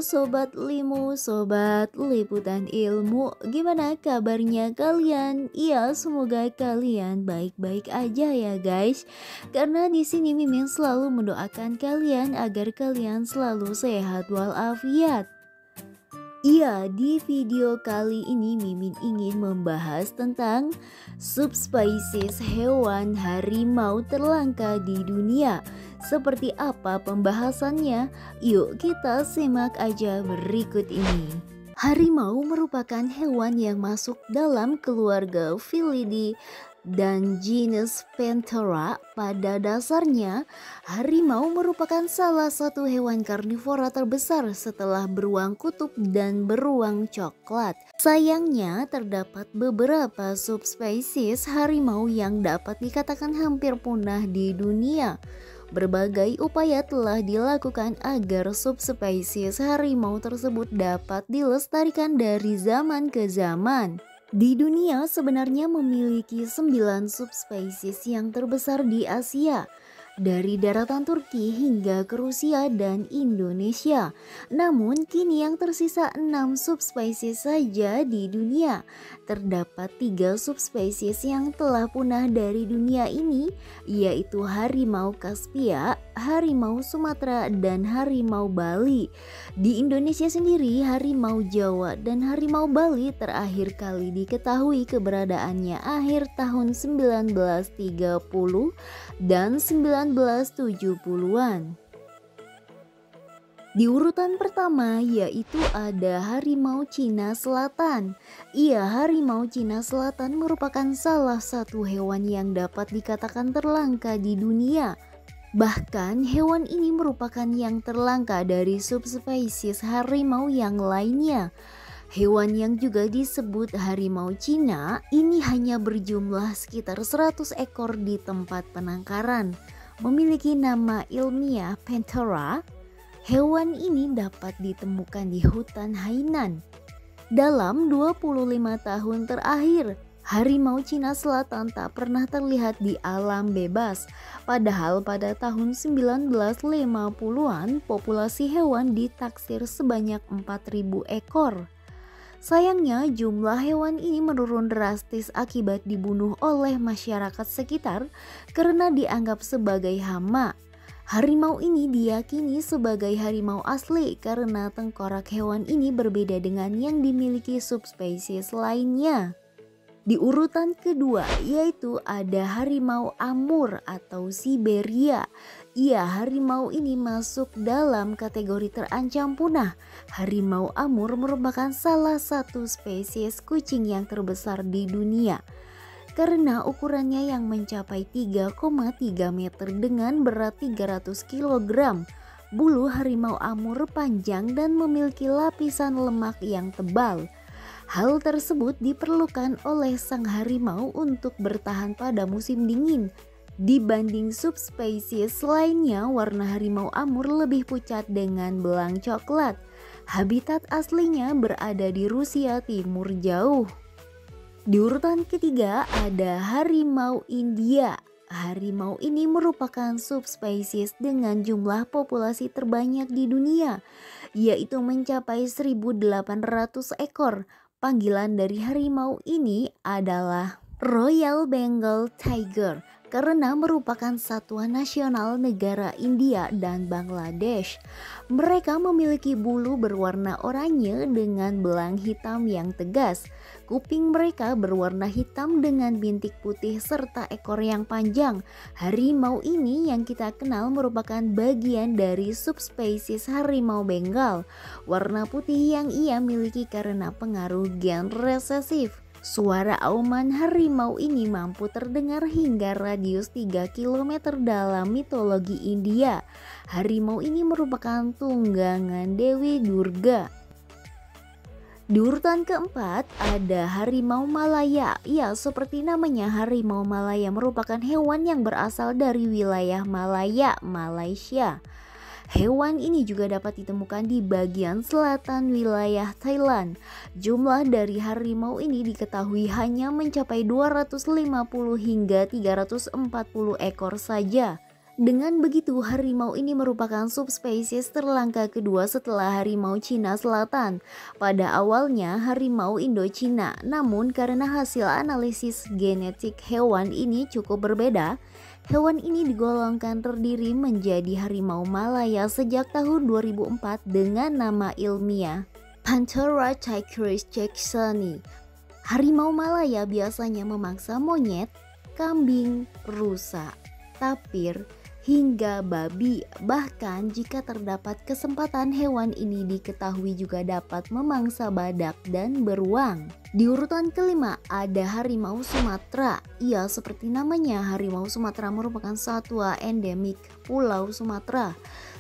Sobat Limu, Sobat Liputan Ilmu, gimana kabarnya kalian? Iya, semoga kalian baik-baik aja ya guys. Karena di sini Mimin selalu mendoakan kalian agar kalian selalu sehat walafiat. Iya, di video kali ini Mimin ingin membahas tentang subspesies hewan harimau terlangka di dunia. Seperti apa pembahasannya? Yuk kita simak aja berikut ini. Harimau merupakan hewan yang masuk dalam keluarga Felidae dan genus Panthera. Pada dasarnya, harimau merupakan salah satu hewan karnivora terbesar setelah beruang kutub dan beruang coklat. Sayangnya, terdapat beberapa subspesies harimau yang dapat dikatakan hampir punah di dunia. Berbagai upaya telah dilakukan agar subspesies harimau tersebut dapat dilestarikan dari zaman ke zaman. Di dunia sebenarnya memiliki 9 subspesies yang terbesar di Asia, dari daratan Turki hingga ke Rusia dan Indonesia. Namun kini yang tersisa 6 subspesies saja di dunia. Terdapat 3 subspesies yang telah punah dari dunia ini, yaitu harimau Kaspia, harimau Sumatera, dan harimau Bali. Di Indonesia sendiri, harimau Jawa dan harimau Bali terakhir kali diketahui keberadaannya akhir tahun 1930 dan 1970-an. Di urutan pertama yaitu ada harimau Cina Selatan. Iya, harimau Cina Selatan merupakan salah satu hewan yang dapat dikatakan terlangka di dunia. Bahkan hewan ini merupakan yang terlangka dari subspesies harimau yang lainnya. Hewan yang juga disebut harimau Cina ini hanya berjumlah sekitar 100 ekor di tempat penangkaran. Memiliki nama ilmiah Panthera. Hewan ini dapat ditemukan di hutan Hainan. Dalam 25 tahun terakhir, harimau Cina Selatan tak pernah terlihat di alam bebas. Padahal pada tahun 1950-an populasi hewan ditaksir sebanyak 4.000 ekor. Sayangnya jumlah hewan ini menurun drastis akibat dibunuh oleh masyarakat sekitar karena dianggap sebagai hama. Harimau ini diyakini sebagai harimau asli karena tengkorak hewan ini berbeda dengan yang dimiliki subspesies lainnya. Di urutan kedua yaitu ada harimau Amur atau Siberia. Iya, harimau ini masuk dalam kategori terancam punah. Harimau Amur merupakan salah satu spesies kucing yang terbesar di dunia karena ukurannya yang mencapai 3,3 meter dengan berat 300 kg. Bulu harimau Amur panjang dan memiliki lapisan lemak yang tebal. Hal tersebut diperlukan oleh sang harimau untuk bertahan pada musim dingin. Dibanding subspesies lainnya, warna harimau Amur lebih pucat dengan belang coklat. Habitat aslinya berada di Rusia Timur jauh. Di urutan ketiga ada harimau India. Harimau ini merupakan subspesies dengan jumlah populasi terbanyak di dunia, yaitu mencapai 1.800 ekor. Panggilan dari harimau ini adalah Royal Bengal Tiger karena merupakan satwa nasional negara India dan Bangladesh. Mereka memiliki bulu berwarna oranye dengan belang hitam yang tegas. Kuping mereka berwarna hitam dengan bintik putih serta ekor yang panjang. Harimau ini yang kita kenal merupakan bagian dari subspesies harimau Bengal. Warna putih yang ia miliki karena pengaruh gen resesif. Suara auman harimau ini mampu terdengar hingga radius 3 km dalam mitologi India. Harimau ini merupakan tunggangan Dewi Durga. Di urutan keempat ada harimau Malaya. Ya, seperti namanya, harimau Malaya merupakan hewan yang berasal dari wilayah Malaya, Malaysia. Hewan ini juga dapat ditemukan di bagian selatan wilayah Thailand. Jumlah dari harimau ini diketahui hanya mencapai 250 hingga 340 ekor saja. Dengan begitu, harimau ini merupakan subspesies terlangka kedua setelah harimau Cina Selatan. Pada awalnya harimau Indochina, namun karena hasil analisis genetik hewan ini cukup berbeda, hewan ini digolongkan terdiri menjadi harimau Malaya sejak tahun 2004 dengan nama ilmiah Panthera tigris jacksoni. Harimau Malaya biasanya memangsa monyet, kambing, rusa, tapir, hingga babi. Bahkan jika terdapat kesempatan, hewan ini diketahui juga dapat memangsa badak dan beruang. Di urutan kelima ada harimau Sumatera. Ya, seperti namanya, harimau Sumatera merupakan satwa endemik Pulau Sumatera.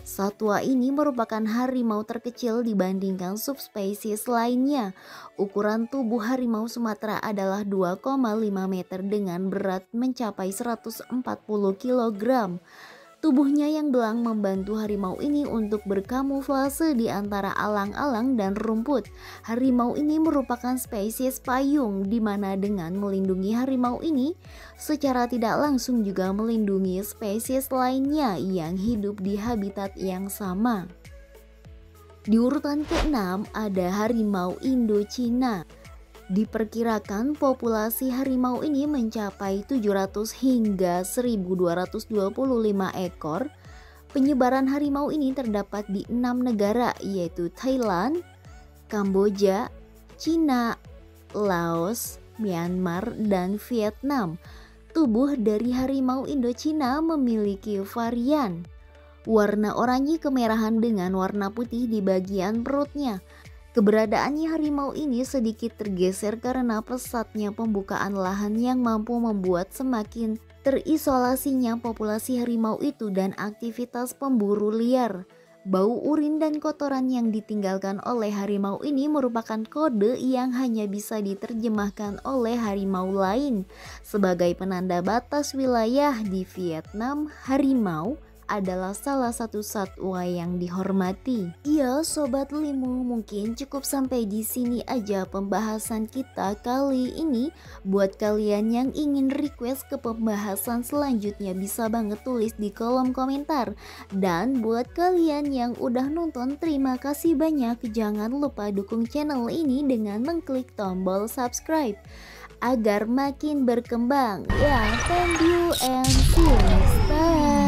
Satwa ini merupakan harimau terkecil dibandingkan subspesies lainnya. Ukuran tubuh harimau Sumatera adalah 2,5 meter dengan berat mencapai 140 kg. Tubuhnya yang belang membantu harimau ini untuk berkamuflase di antara alang-alang dan rumput. Harimau ini merupakan spesies payung, di mana dengan melindungi harimau ini secara tidak langsung juga melindungi spesies lainnya yang hidup di habitat yang sama. Di urutan ke-6 ada harimau Indochina. Diperkirakan populasi harimau ini mencapai 700 hingga 1225 ekor. Penyebaran harimau ini terdapat di 6 negara, yaitu Thailand, Kamboja, Cina, Laos, Myanmar, dan Vietnam. Tubuh dari harimau Indochina memiliki varian warna oranye kemerahan dengan warna putih di bagian perutnya. Keberadaannya harimau ini sedikit tergeser karena pesatnya pembukaan lahan yang mampu membuat semakin terisolasinya populasi harimau itu dan aktivitas pemburu liar. Bau urin dan kotoran yang ditinggalkan oleh harimau ini merupakan kode yang hanya bisa diterjemahkan oleh harimau lain. Sebagai penanda batas wilayah di Vietnam, harimau adalah salah satu satwa yang dihormati. Iya Sobat Limu, mungkin cukup sampai di sini aja pembahasan kita kali ini. Buat kalian yang ingin request ke pembahasan selanjutnya bisa banget tulis di kolom komentar. Dan buat kalian yang udah nonton, terima kasih banyak. Jangan lupa dukung channel ini dengan mengklik tombol subscribe agar makin berkembang. Ya, thank you and see you next time.